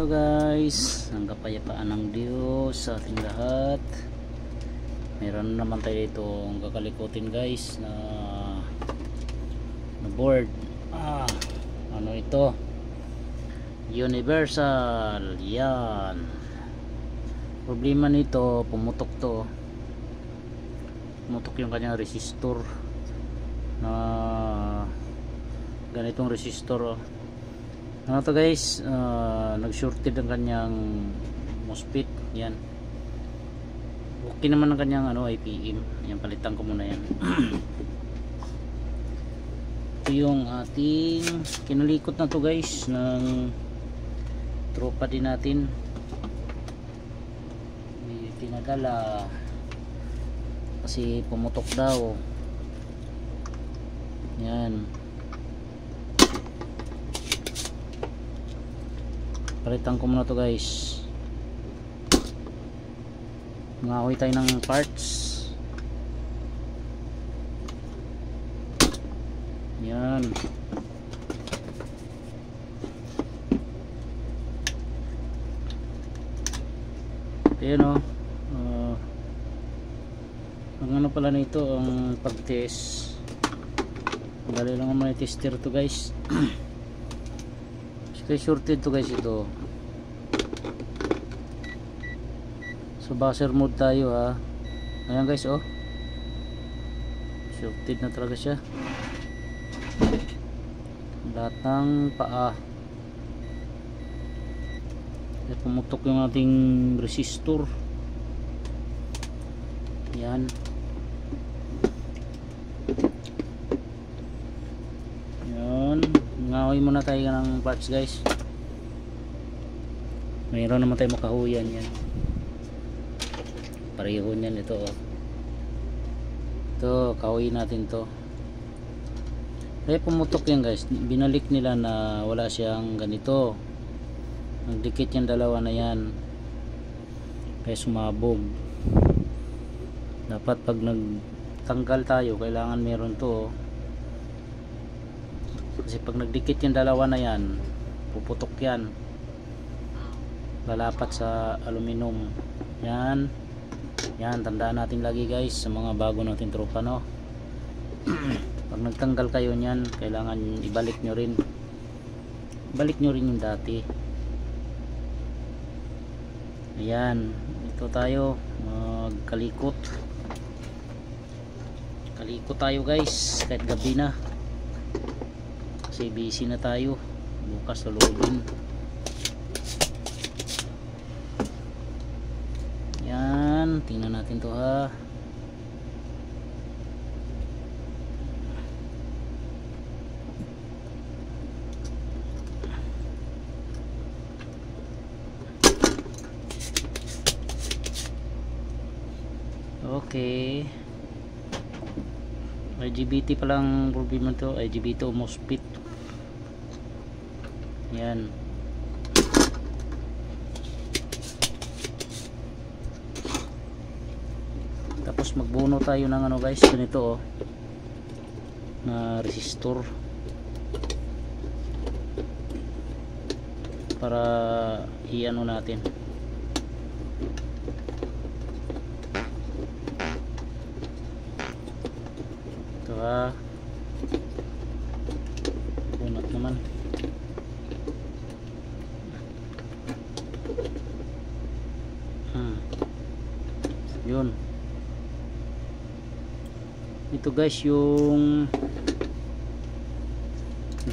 Hello guys, ang kapayapaan ng Diyos sa ating lahat. Meron naman tayo dito ang kakalikutin guys na board. Ano ito? Universal. Yan. Problema nito, pumutok to. Pumutok yung kanyang resistor na ganitong resistor. Ano to guys, nag-shorted ang kanyang MOSFET. Yan. Okay naman ang kanyang IPM. Yan, palitan ko muna yan. Ito yung ating kinalikot na to guys ng tropa din natin. Pinadala kasi pumutok daw. Yan. Palitan ko muna to guys. Ngahoy tayo ng parts. Yan. Ayan o. Ang ano pala nito, ang pag-test. Dali lang naman i-tester to guys. Kaya shorted to guys ito. So buzzer mode tayo ha. Ayan guys oh. Shorted na talaga siya. Lahat ng paa. At pumutok yung ating resistor. Yan. Ngahoy muna tayo ng parts guys. Mayroon naman tayo makahuyan yan. Pareho niyan ito oh. Ito, kahoy natin to. Kaya pumutok yan guys. Binalik nila na wala siyang ganito. Nagdikit yung dalawa na yan. Kaya sumabog. Dapat pag nagtanggal tayo, kailangan meron to oh. Kasi pag nagdikit yung dalawa na yan, puputok yan, lalapat sa aluminum. Yan. Yan, tandaan natin lagi guys sa mga bago natin tropa no. Pag nagtanggal kayo niyan, kailangan ibalik nyo rin. Balik nyo rin yung dati. Ayan, ito tayo magkalikot. Kalikot tayo guys kahit gabi na. Kasi busy na tayo. Bukas lulubin. Yan. Tingnan natin to ha. Okay. IGBT palang problema to. IGBT o MOSFET. Yan. Tapos magbuno tayo ng ano guys, ganito oh, na resistor para i-ano natin. Ito ha, bunot naman. Yun. Ito guys yung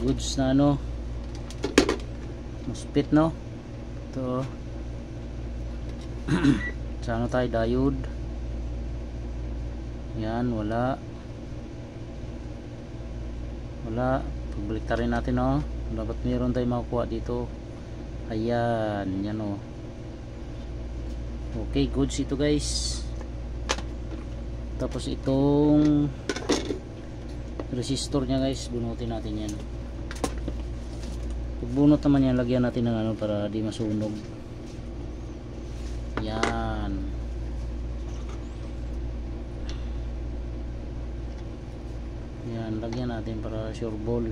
goods na ano, MOSFET no. Ito sa ano tayo, diode. Yan, wala. Pagbaliktarin natin no. Dapat meron tayong makukuha dito. Ayan, yan o. Okay, goods ito guys. Tapos itong resistor nya guys, bunutin natin yan. Pag bunot naman yan, lagyan natin ng ano para di masunog. Yan. Yan, lagyan natin para sure ball.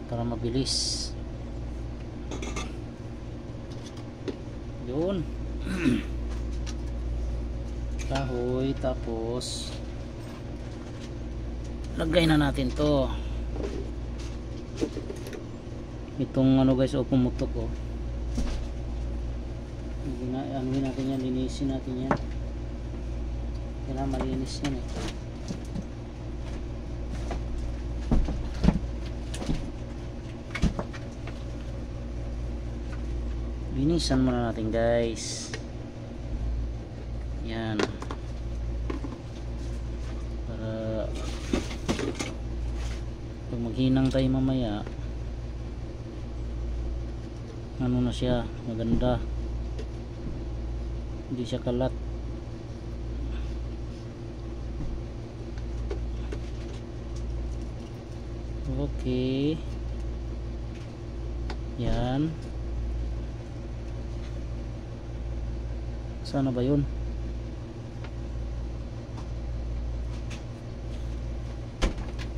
para mabilis. Yun. Kahoy, tapos lagay na natin to itong ano guys, o pumutok o. Anuhin natin yan, linisin natin yan. Kailangan malinis yan eh. Linisan muna natin guys. Yan. Para pag maghinang tayo mamaya, ano na siya, maganda. Hindi siya kalat. Okay. Yan. Sana ba yun?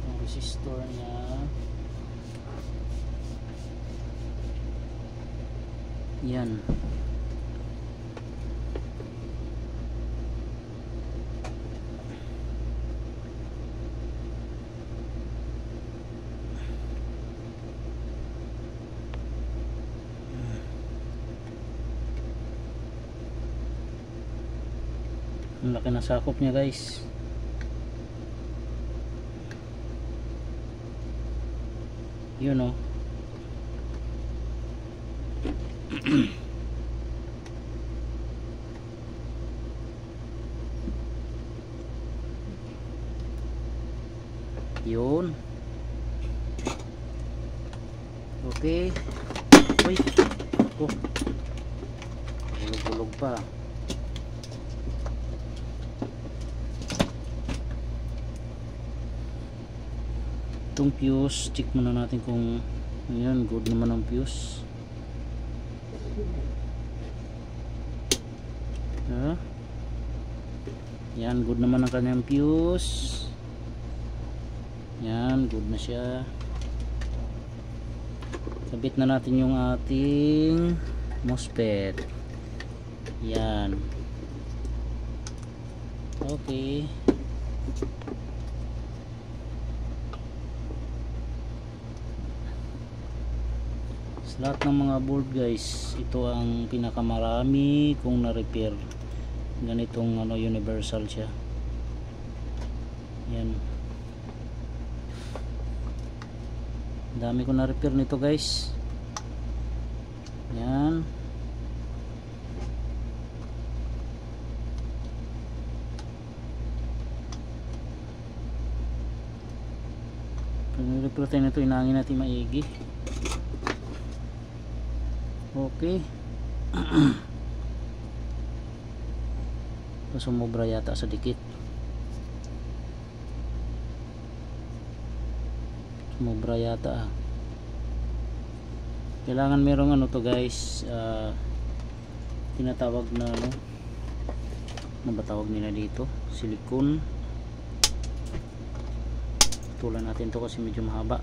Ang resistor niya. Yan. Ang laki na sakop niya guys. Yun o. Yun. Okay. Uy. Oh. Bulog-bulog pa. Itong fuse, check muna natin kung ayan, good naman ang fuse. Yan, good naman ang kanyang fuse. Yan, good na siya. Sabit na natin yung ating MOSFET. Yan. Okay. Sa lahat ng mga board guys, ito ang pinakamarami kung na-repair. Ganitong ano, universal siya. Yan. Dami ko na-repair nito guys. Yan. Pag na-repair tayo nito, inangin natin maigi. Okay. Sumobra yata sa dikit. Sumobra yata ah. Kailangan merong ano to guys, tinatawag na ano ba tawag nila dito? Silicone. Tulan natin to kasi medyo mahaba.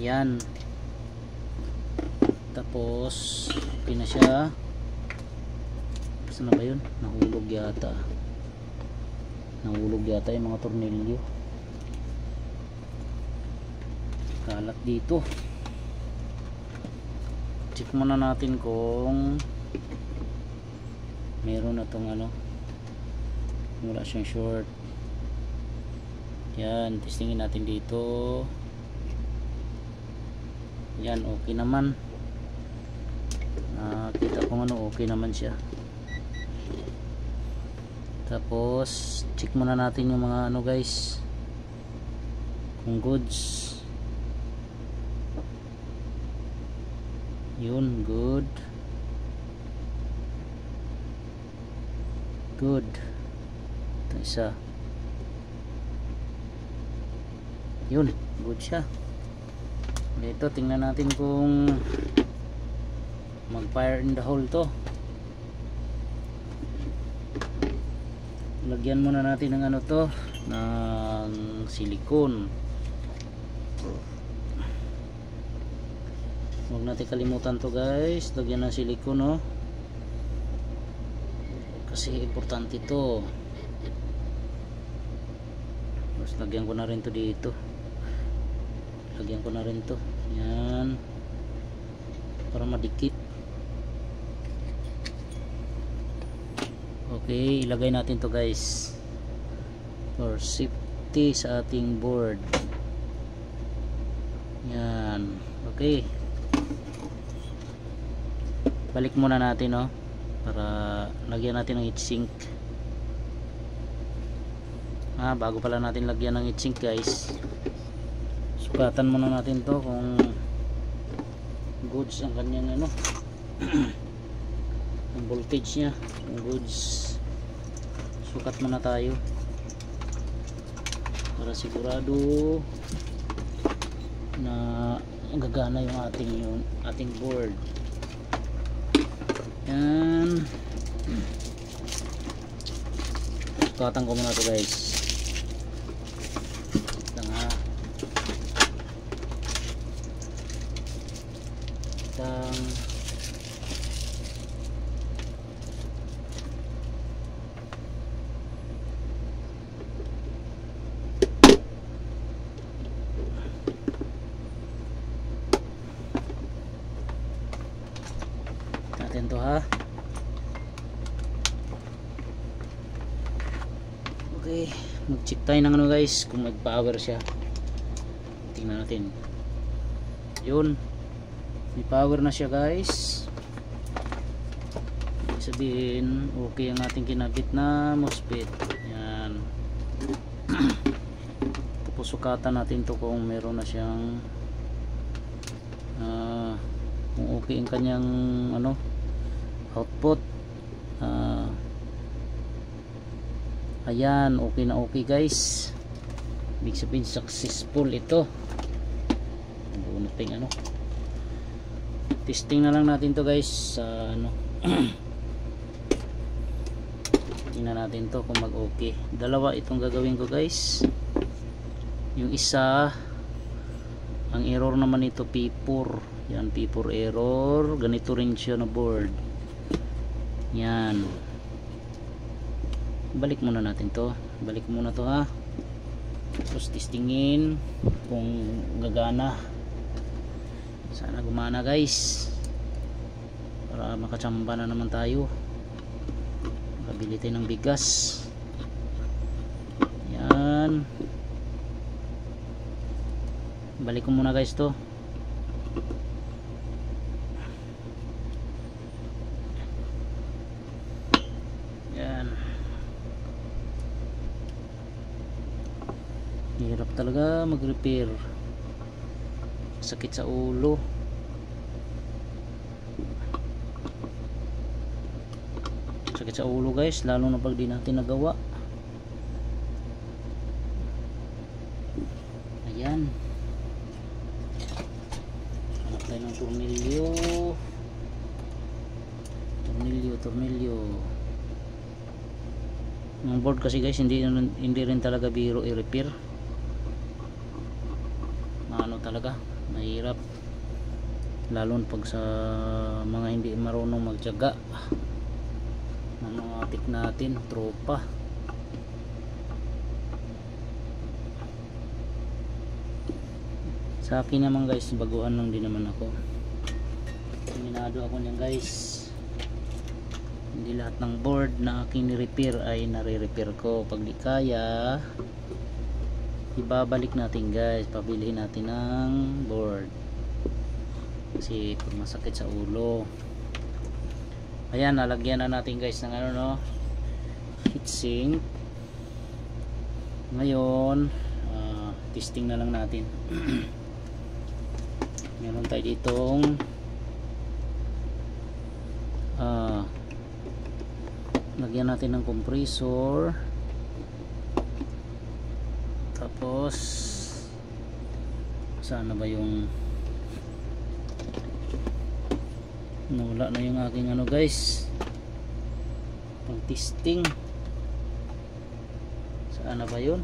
Yan. Tapos okay na siya. Saan na ba yun? Nahulog yata. Nahulog yata yung mga tornilyo. Kalat dito. Check muna natin kung meron na tong ano, wala siyang short. Yan, testingin natin dito. Yan, okay naman. Kita kung ano, okay naman siya. Tapos check muna natin yung mga ano guys, kung goods. Yun, good. Good. Ito isa. Yun, good siya. Ito, tingnan natin kung mag fire in the hole to. lagyan muna natin ng ano to, ng silicone. Huwag natin kalimutan to guys, lagyan ng silicone, no? Kasi importante to. Tapos lagyan ko na rin to dito, lagyan ko na rin to, yan, para madikit. Okay, ilagay natin to guys for safety sa ating board. Yan, okay, balik muna natin, no, para lagyan natin ng heatsink. Bago pala natin lagyan ng heatsink guys, sukatan muna natin to kung goods ang kanyang ano ang voltage nya, kung goods. Sukat muna tayo para sigurado na gagana yung ating board. Yan, sukatan ko muna to guys. Natin to ha. Okay, mag-check tayo ng ano guys, kung mag-power siya. Tingnan natin. Yun, may power na siya guys. Ibig sabihin okay ang ating kinabit na MOSFET. Yan. Tapos sukatan natin to kung meron na siyang kung okay ang kanyang ano output. Ayan, okay na okay guys. Ibig sabihin successful ito. Ano, testing na lang natin to guys sa ano tingnan natin to kung mag okay. Dalawa itong gagawin ko guys. Yung isa, ang error naman ito P4. Yan, P4 error. Ganito rin siya na board. Yan, balik muna natin to, balik muna to ha. Tapos testingin kung gagana. Sana gumana guys, para makachamba na naman tayo, makabili tayo ng bigas. Yan, balik ko muna guys to. Yan, hirap talaga mag-repair, sakit sa ulo. Sakit sa ulo guys, lalo na pag di natin nagawa. Ayan, hanap tayo ng tornilyo. Tornilyo ng board kasi guys, hindi rin talaga biro i-repair. Ano talaga, mahirap, lalo pag sa mga hindi marunong magtiyaga. Mga atik natin, tropa. Sa akin naman guys, baguhan lang din naman ako. Terminado ako niyan guys. Hindi lahat ng board na aking ni-repair ay nare-repair ko. Pag di kaya, ibabalik natin guys, pabilihin natin ng board kasi pag masakit sa ulo. Ayan, nalagyan na natin guys ng ano, no, heatsink. Ngayon testing na lang natin. Meron tayo ditong lagyan natin ng compressor. Tapos sana ba yung nawala na yung aking ano guys, pag testing. Saan na ba yun?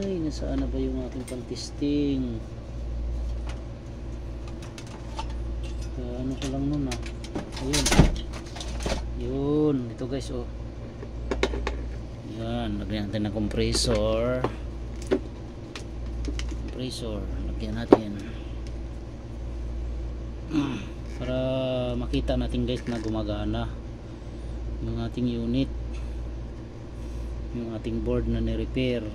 Ay, nasaan na ba yung ating pang-testing? Ano ko lang nun ayun. Yun, ito guys oh. Yan, lagyan natin ng compressor. Lagyan natin para makita natin guys na gumagana yung ating unit, yung ating board na ni-repair.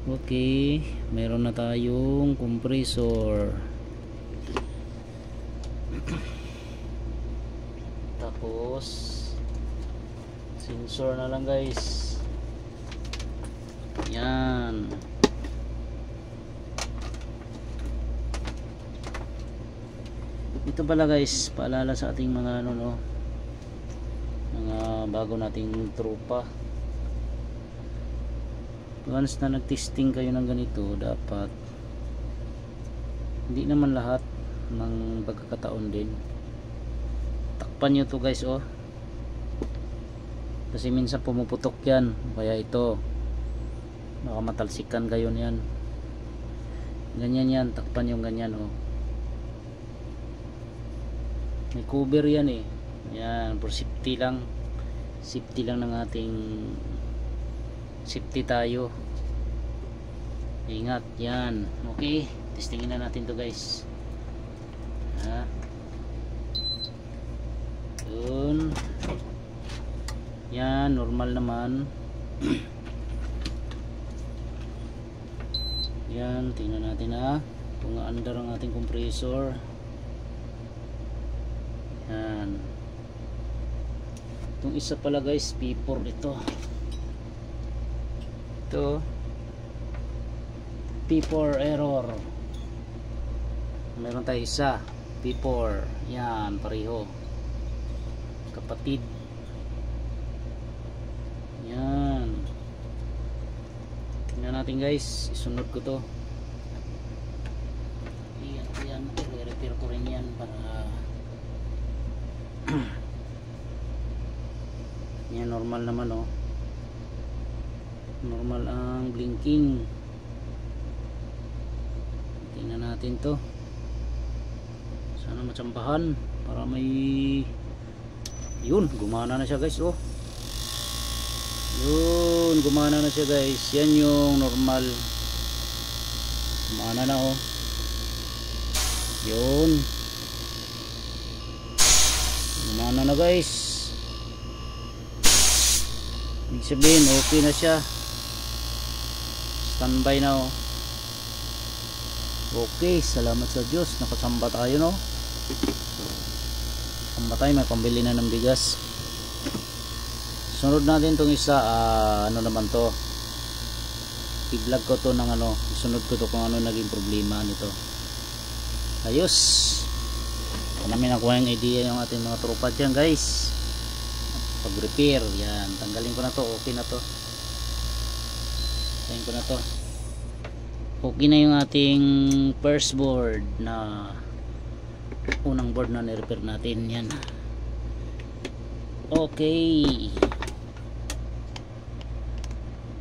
Okay, meron na tayong compressor. Tapos sensor na lang guys. Yan. Ito pala guys, paalala sa ating mga mga bago nating tropa. Once na nag-testing kayo ng ganito, dapat hindi naman lahat ng pagkakataon din takpan nyo to guys oh, kasi minsan pumuputok yan, kaya ito baka matalsikan kayo niyan. Ganyan yan, takpan yung ganyan oh. May cover yan eh. Yan, for safety lang ng ating safety tayo. Ingat yan. Okay, testingin na natin to guys. Yun. Yan, normal naman. Yan, tingnan natin kung under ang ating compressor. Yan. Itong isa pala guys, P4 ito. Ito P4 error. Meron tayo isa P4. Yan, pareho. Kapatid. Yan. Tingnan natin guys, isunod ko to. Yan, i-repair ko rin yan para yan, normal naman oh. Normal ang blinking. Tingnan natin to. Sana matsambahan para may yun, gumana na siya guys oh. Yun, gumana na siya guys. Yan yung normal. Gumana na oh. Yun. Gumana na guys. Ibig sabihin okay na siya. Standby na oh. Okay, salamat sa Diyos, nakasamba tayo no. Samba tayo, may pambili na ng bigas. Sunod natin tong isa, ano naman to, i-vlog ko to ng sunod ko to kung ano naging problema nito. Ayos. Namin nakuha yung idea yung ating mga tropa dyan guys. Pag repair, yan, tanggalin ko na to, okay na to. Tanggalin ko na to. Okay na yung ating first board na unang board na ni-repair natin yan. Okay.